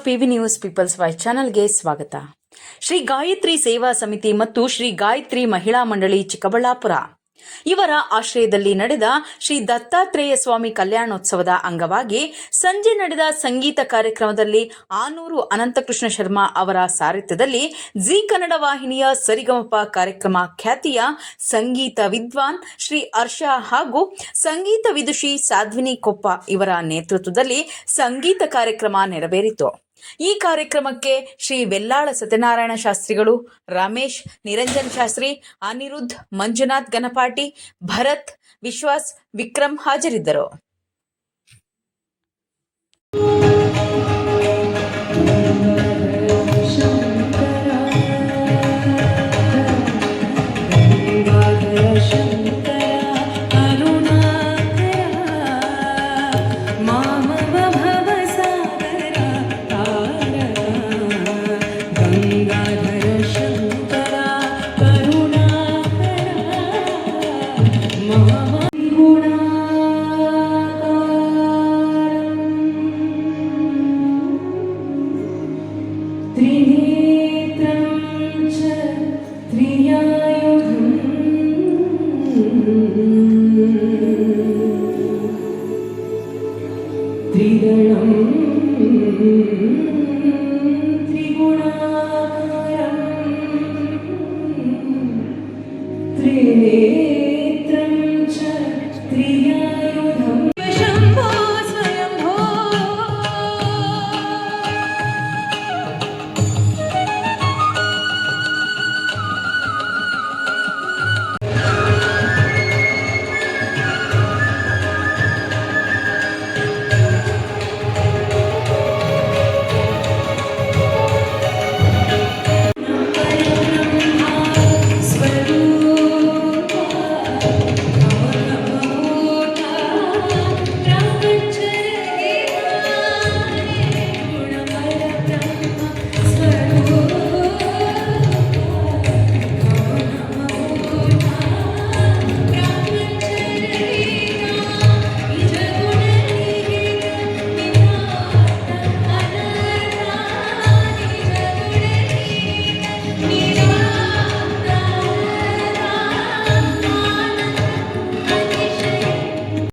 PV news people's voice ಚಾನಲ್ಗೆ ಸ್ವಾಗತ. ಶ್ರೀ ಗಾಯತ್ರಿ ಸೇವಾ ಸಮಿತಿ ಮತ್ತು ಶ್ರೀ ಗಾಯತ್ರಿ ಮಹಿಳಾ ಮಂಡಳಿ ಚಿಕ್ಕಬಳ್ಳಾಪುರ ಇವರ ಆಶ್ರಯದಲ್ಲಿ ನಡೆದ ಶ್ರೀ ದತ್ತಾತ್ರೇಯ ಸ್ವಾಮಿ ಕಲ್ಯಾಣೋತ್ಸವದ ಅಂಗವಾಗಿ ಸಂಜೆ ನಡೆದ ಸಂಗೀತ ಕಾರ್ಯಕ್ರಮದಲ್ಲಿ ಆನೂರು ಅನಂತಕೃಷ್ಣ ಶರ್ಮಾ ಅವರ ಸಾರಥ್ಯದಲ್ಲಿ ಜಿ ಕನ್ನಡ ವಾಹಿನಿಯ ಸರಿಗಮಪ ಕಾರ್ಯಕ್ರಮ ಖ್ಯಾತಿಯ ಸಂಗೀತ ವಿದ್ವಾನ್ ಶ್ರೀ ಹರ್ಷ ಹಾಗೂ ಸಂಗೀತ ವಿದುಷಿ ಸಾಧ್ವಿನಿ ಕೊಪ್ಪ ಇವರ ನೇತೃತ್ವದಲ್ಲಿ ಸಂಗೀತ ಕಾರ್ಯಕ್ರಮ ನೆರವೇರಿತು. ಈ ಕಾರ್ಯಕ್ರಮಕ್ಕೆ ಶ್ರೀ ವೆಲ್ಲಾಳ ಸತ್ಯನಾರಾಯಣ ಶಾಸ್ತ್ರಿಗಳು, ರಮೇಶ್, ನಿರಂಜನ್ ಶಾಸ್ತ್ರಿ, ಅನಿರುದ್ಧ್, ಮಂಜುನಾಥ್ ಗಣಪಾಟಿ, ಭರತ್, ವಿಶ್ವಾಸ್, ವಿಕ್ರಮ್ ಹಾಜರಿದ್ದರು. त्रिगणं त्रिगुणाकारं त्रिनेत्रं